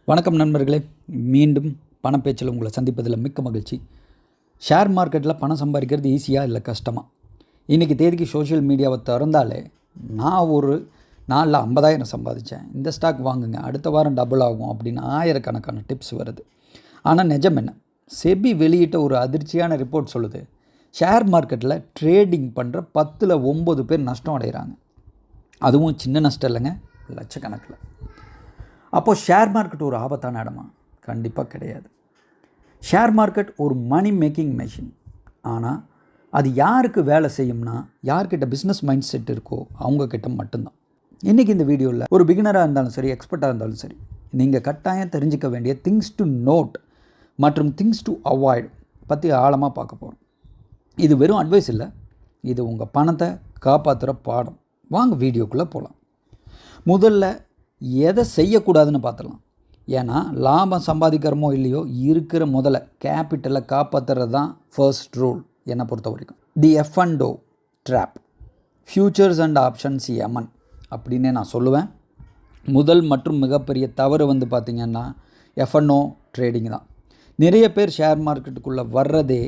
வணக்கம் நண்பர்களே, மீண்டும் பணப்பேச்சில் உங்களை சந்திப்பதில் மிக்க மகிழ்ச்சி. ஷேர் மார்க்கெட்டில் பணம் சம்பாதிக்கிறது ஈஸியாக இல்லை கஷ்டமாக? இன்றைக்கி தேதிக்கு சோஷியல் மீடியாவை திறந்தாலே நான் ஒரு நாளில் 50,000 சம்பாதிச்சேன், இந்த ஸ்டாக் வாங்குங்க, அடுத்த வாரம் டபுள் ஆகும் அப்படின்னு ஆயிரக்கணக்கான டிப்ஸ் வருது. ஆனால் நிஜம் என்ன? செபி வெளியிட்ட ஒரு அதிர்ச்சியான ரிப்போர்ட் சொல்லுது, ஷேர் மார்க்கெட்டில் ட்ரேடிங் பண்ணுற 10ல் 9 பேர் நஷ்டம் அடைகிறாங்க. அதுவும் சின்ன நஷ்டம் இல்லைங்க, லட்சக்கணக்கில். அப்போது ஷேர் மார்க்கெட் ஒரு ஆபத்தான இடமா? கண்டிப்பாக கிடையாது. ஷேர் மார்க்கெட் ஒரு மணி மேக்கிங் மெஷின். ஆனால் அது யாருக்கு வேலை செய்யும்னா, யார்கிட்ட பிஸ்னஸ் மைண்ட் செட் இருக்கோ அவங்கக்கிட்ட மட்டும்தான். இன்றைக்கி இந்த வீடியோவில் ஒரு பிகினராக இருந்தாலும் சரி, எக்ஸ்பர்ட்டாக இருந்தாலும் சரி, நீங்கள் கட்டாயம் தெரிஞ்சிக்க வேண்டிய திங்ஸ் டு நோட் மற்றும் திங்ஸ் டு அவாய்ட் பற்றி ஆழமாக பார்க்க போகிறோம். இது வெறும் அட்வைஸ் இல்லை, இது உங்கள் பணத்தை காப்பாற்றுற பாடம். வாங்க வீடியோக்குள்ளே போகலாம். முதல்ல எதை செய்யக்கூடாதுன்னு பார்த்துடலாம். ஏன்னா லாபம் சம்பாதிக்கிறமோ இல்லையோ, இருக்கிற முதல்ல கேபிட்டலை காப்பாற்றுறது தான் ஃபர்ஸ்ட் ரூல் என்னை பொறுத்த வரைக்கும். The F&O trap, futures and options எமன் அப்படின்னே நான் சொல்லுவேன். முதல் மற்றும் மிகப்பெரிய தவறு பார்த்திங்கன்னா F&O ட்ரேடிங் தான். நிறைய பேர் ஷேர் மார்க்கெட்டுக்குள்ளே வர்றதே,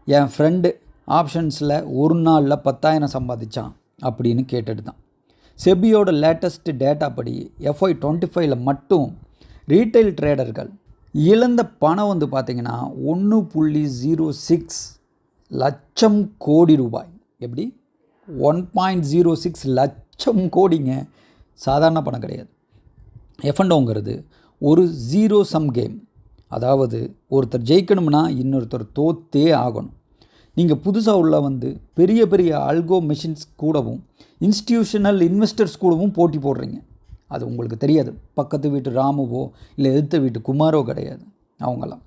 என் ஃப்ரெண்டு ஆப்ஷன்ஸில் ஒரு நாளில் 10,000 சம்பாதிச்சான் அப்படின்னு கேட்டுட்டு தான். செபியோட லேட்டஸ்ட் டேட்டா படி FY25 மட்டும் ரீட்டைல் ட்ரேடர்கள் இழந்த பணம் பார்த்திங்கன்னா 1.06 லட்சம் கோடி ரூபாய். எப்படி? 1.06 லட்சம் கோடிங்க, சாதாரண பணம் கிடையாது. F&Oங்கிறது ஒரு ஜீரோ சம் கேம். அதாவது ஒருத்தர் ஜெயிக்கணும்னா இன்னொருத்தர் தோத்தே ஆகணும். நீங்கள் புதுசாக உள்ள பெரிய பெரிய அல்கோ மெஷின்ஸ் கூடவும் இன்ஸ்டிடியூஷனல் இன்வெஸ்டர்ஸ் கூடவும் போட்டி போடுறீங்க. அது உங்களுக்கு தெரியாது. பக்கத்து வீட்டு ராமுவோ இல்லை எதிர்த்த வீட்டு குமாரோ கிடையாது அவங்களாம்.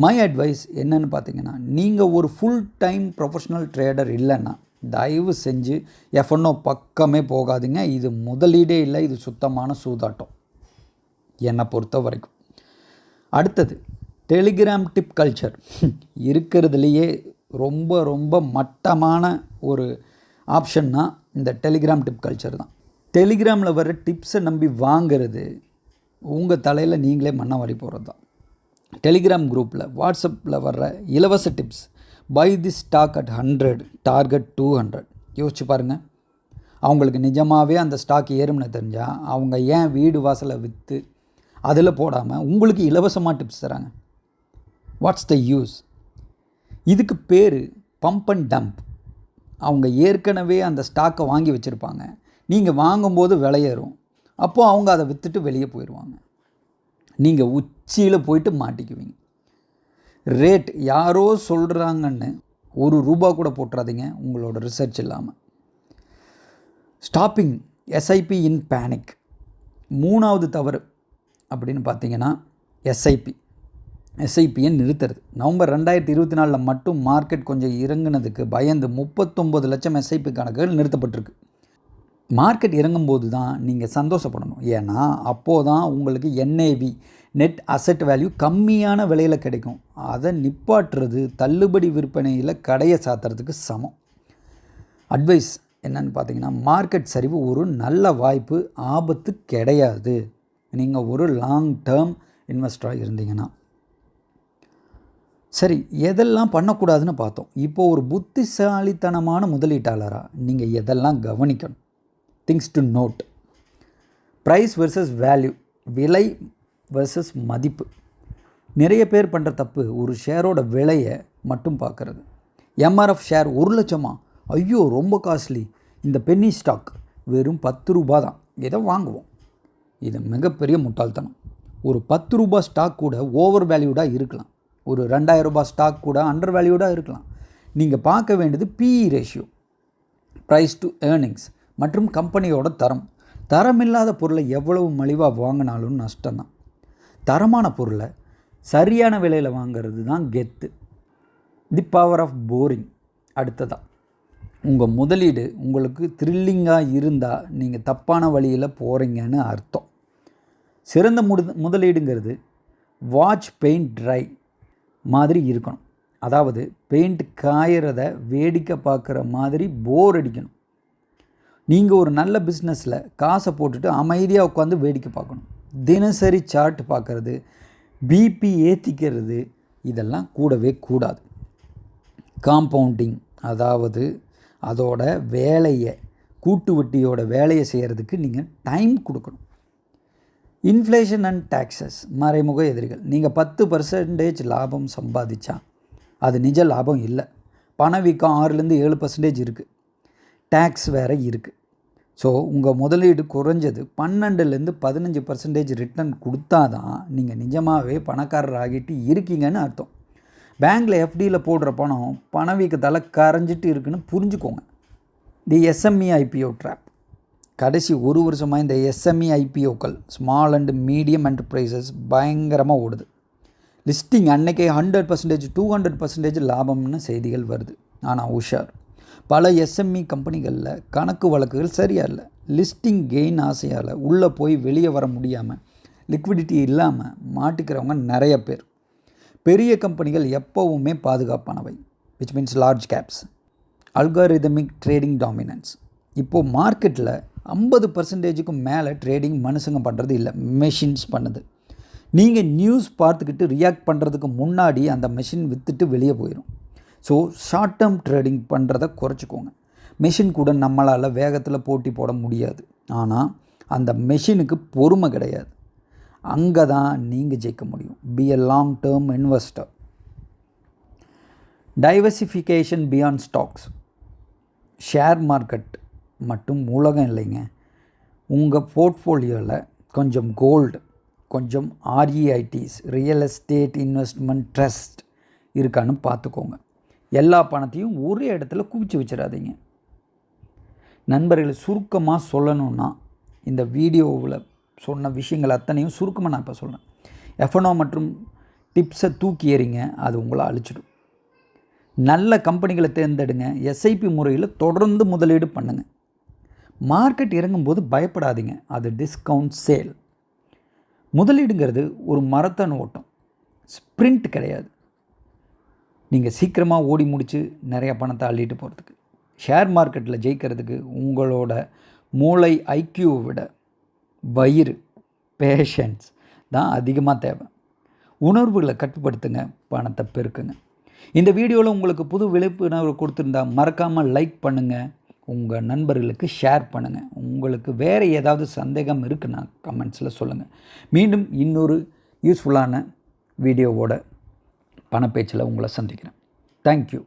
மை அட்வைஸ் என்னன்னு பார்த்தீங்கன்னா, நீங்கள் ஒரு ஃபுல் டைம் ப்ரொஃபஷ்னல் ட்ரேடர் இல்லைன்னா தயவு செஞ்சு F&O பக்கமே போகாதீங்க. இது முதலீடே இல்லை, இது சுத்தமான சூதாட்டம் என்னை பொறுத்த வரைக்கும். அடுத்தது டெலிகிராம் டிப் கல்ச்சர். இருக்கிறதுலையே ரொம்ப ரொம்ப மட்டமான ஒரு ஆப்ஷன்னா இந்த டெலிகிராம் டிப் கல்ச்சர் தான். டெலிகிராமில் வர்ற டிப்ஸை நம்பி வாங்கிறது உங்கள் தலையில் நீங்களே மண்ணை வாரி போகிறது தான். டெலிகிராம் குரூப்பில் வாட்ஸ்அப்பில் வர்ற இலவச tips, buy the stock at 100, target 200. யோசிச்சு பாருங்கள். அவங்களுக்கு நிஜமாகவே அந்த ஸ்டாக் ஏறும்னு தெரிஞ்சால் அவங்க ஏன் வீடு வாசலை விற்று அதில் போடாமல் உங்களுக்கு இலவசமாக டிப்ஸ் தராங்க? What's the use? இதுக்கு பேர் பம்ப் அண்ட் டம்ப். அவங்க ஏற்கனவே அந்த ஸ்டாக்கை வாங்கி வச்சுருப்பாங்க, நீங்கள் வாங்கும்போது விலையேறும், அப்போது அவங்க அதை விற்றுட்டு வெளியே போயிடுவாங்க. நீங்கள் உச்சியில் போயிட்டு மாட்டிக்குவீங்க. ரேட் யாரோ சொல்கிறாங்கன்னு ₹1 கூட போட்டுறாதீங்க உங்களோட ரிசர்ச் இல்லாமல். ஸ்டாப்பிங் SIP இன் பேனிக். 3வது தவறு அப்படின்னு பார்த்தீங்கன்னா SIPயை நிறுத்துறது. நவம்பர் 2024 மட்டும் மார்க்கெட் கொஞ்சம் இறங்குனதுக்கு பயந்து 39 லட்சம் SIP கணக்குகள் நிறுத்தப்பட்டிருக்கு. மார்க்கெட் இறங்கும்போது தான் நீங்கள் சந்தோஷப்படணும். ஏன்னா அப்போது தான் உங்களுக்கு NAV, நெட் அசெட் வேல்யூ கம்மியான விலையில் கிடைக்கும். அதை நிப்பாட்டுறது தள்ளுபடி விற்பனையில் கடையை சாத்துறதுக்கு சமம். அட்வைஸ் என்னன்னு பார்த்தீங்கன்னா, மார்க்கெட் சரிவு ஒரு நல்ல வாய்ப்பு, ஆபத்து கிடையாது. நீங்கள் ஒரு லாங் டேர்ம் இன்வெஸ்டராக இருந்தீங்கன்னா. சரி, எதெல்லாம் பண்ணக்கூடாதுன்னு பார்த்தோம். இப்போது ஒரு புத்திசாலித்தனமான முதலீட்டாளராக நீங்கள் எதெல்லாம் கவனிக்கணும்? Things to note. Price versus value, விலை வெர்சஸ் மதிப்பு. நிறைய பேர் பண்ணுற தப்பு ஒரு ஷேரோட விலையை மட்டும் பார்க்குறது. MRF ஷேர் 1 லட்சமா? ஐயோ ரொம்ப காஸ்ட்லி, இந்த பென்னி ஸ்டாக் வெறும் ₹10 தான், இதை வாங்குவோம். இது மிகப்பெரிய முட்டாள்தனம். ஒரு ₹10 ஸ்டாக் கூட ஓவர் வேல்யூடாக இருக்கலாம். ஒரு ₹2,000 ஸ்டாக் கூட அண்டர் வேல்யூடாக இருக்கலாம். நீங்கள் பார்க்க வேண்டியது PE ratio, price to earnings மற்றும் கம்பெனியோட தரம். தரமில்லாத பொருளை எவ்வளவு மலிவாக வாங்கினாலும் நஷ்டம்தான். தரமான பொருளை சரியான விலையில் வாங்கிறது தான் கெத்து. The power of boring. அடுத்ததான், உங்கள் முதலீடு உங்களுக்கு த்ரில்லிங்காக இருந்தால் நீங்கள் தப்பான வழியில் போகிறீங்கன்னு அர்த்தம். சிறந்த முதலீடுங்கிறது வாட்ச் பெயிண்ட் ட்ரை மாதிரி இருக்கணும். அதாவது பெயிண்ட் காயறத வேடிக்கை பார்க்குற மாதிரி போர் அடிக்கணும். நீங்கள் ஒரு நல்ல பிஸ்னஸில் காசை போட்டுட்டு அமைதியாக உட்காந்து வேடிக்கை பார்க்கணும். தினசரி சார்ட் பார்க்குறது, பிபி ஏற்றிக்கிறது இதெல்லாம் கூடவே கூடாது. காம்பவுண்டிங், அதாவது அதோட வேலையை, கூட்டு வட்டியோட வேலையை செய்கிறதுக்கு நீங்கள் டைம் கொடுக்கணும். இன்ஃப்ளேஷன் அண்ட் டேக்ஸஸ், மறைமுக எதிரிகள். நீங்கள் 10% லாபம் சம்பாதிச்சா அது நிஜ லாபம் இல்லை. பணவீக்கம் 6-7% இருக்குது. டேக்ஸ் வேறு இருக்குது. ஸோ உங்கள் முதலீடு குறைஞ்சது 12-15% ரிட்டர்ன் கொடுத்தா தான் நீங்கள் நிஜமாகவே பணக்காரர் ஆகிட்டு இருக்கீங்கன்னு அர்த்தம். பேங்க்கில் எஃப்டியில் போடுற பணம் பணவீக்கத்தால் கரைஞ்சிட்டு இருக்குன்னு புரிஞ்சுக்கோங்க. The SME IPO trap. கடைசி ஒரு வருஷமாக இந்த எஸ்எம்இ ஐபிஓக்கள், ஸ்மால் அண்ட் மீடியம் என்டர்பிரைசஸ் பயங்கரமாக ஓடுது. லிஸ்டிங் அன்னைக்கே 100%, 200% லாபம்னு செய்திகள் வருது. ஆனால் உஷார், பல எஸ்எம்இ கம்பெனிகளில் கணக்கு வழக்குகள் சரியாக இல்லை. லிஸ்டிங் கெயின் ஆசையால் உள்ளே போய் வெளியே வர முடியாமல், லிக்விடிட்டி இல்லாமல் மாட்டிக்கிறவங்க நிறைய பேர். பெரிய கம்பெனிகள் எப்போவுமே பாதுகாப்பானவை, which means large caps. Algorithmic trading dominance. இப்போது மார்க்கெட்டில் 50%க்கும் மேலே ட்ரேடிங் மனுஷங்க பண்ணுறது இல்லை, மெஷின்ஸ் பண்ணுது. நீங்கள் நியூஸ் பார்த்துக்கிட்டு ரியாக்ட் பண்ணுறதுக்கு முன்னாடி அந்த மெஷின் விற்றுட்டு வெளியே போயிடும். ஸோ ஷார்ட் டேர்ம் ட்ரேடிங் பண்ணுறதை குறைச்சிக்கோங்க. மெஷின் கூட நம்மளால் வேகத்தில் போட்டி போட முடியாது. ஆனால் அந்த மெஷினுக்கு பொறுமை கிடையாது. அங்கே தான் நீங்கள் ஜெயிக்க முடியும். B a long term investor. Diversification beyond stocks. Share market மட்டும் உலகம் இல்லைங்க. உங்கள் போர்ட்ஃபோலியோவில் கொஞ்சம் கோல்டு, கொஞ்சம் REITs, real estate investment trust இருக்கான்னு பார்த்துக்கோங்க. எல்லா பணத்தையும் ஒரே இடத்துல குவிச்சு வச்சிடாதீங்க. நண்பர்களை சுருக்கமாக சொல்லணுன்னா, இந்த வீடியோவில் சொன்ன விஷயங்கள் அத்தனையும் சுருக்கமாக நான் இப்போ சொல்கிறேன். எஃப்என்ஓ மற்றும் டிப்ஸை தூக்கி எறிங்க, அது உங்களை அழிச்சிடும். நல்ல கம்பெனிகளை தேர்ந்தெடுங்க. எஸ்ஐபி முறையில் தொடர்ந்து முதலீடு பண்ணுங்கள். மார்க்கெட் இறங்கும்போது பயப்படாதீங்க, அது டிஸ்கவுண்ட் சேல். முதலீடுங்கிறது ஒரு மரத்தான் ஓட்டம், ஸ்ப்ரிண்ட் கிடையாது. நீங்கள் சீக்கிரமாக ஓடி முடித்து நிறையா பணத்தை அள்ளிட்டு போகிறதுக்கு. ஷேர் மார்க்கெட்டில் ஜெயிக்கிறதுக்கு உங்களோட மூளை ஐக்யூவை விட வயிறு, பேஷன்ஸ் தான் அதிகமாக தேவை. உணர்வுகளை கட்டுப்படுத்துங்க, பணத்தை பெருக்குங்க. இந்த வீடியோவில் உங்களுக்கு புது விழிப்புணர்வு கொடுத்துருந்தா மறக்காமல் லைக் பண்ணுங்கள், உங்கள் நண்பர்களுக்கு ஷேர் பண்ணுங்கள். உங்களுக்கு வேறு ஏதாவது சந்தேகம் இருக்குன்னா கமெண்ட்ஸில் சொல்லுங்கள். மீண்டும் இன்னொரு யூஸ்ஃபுல்லான வீடியோவோட பணப்பேச்சில் உங்களை சந்திக்கிறேன். தேங்க்யூ.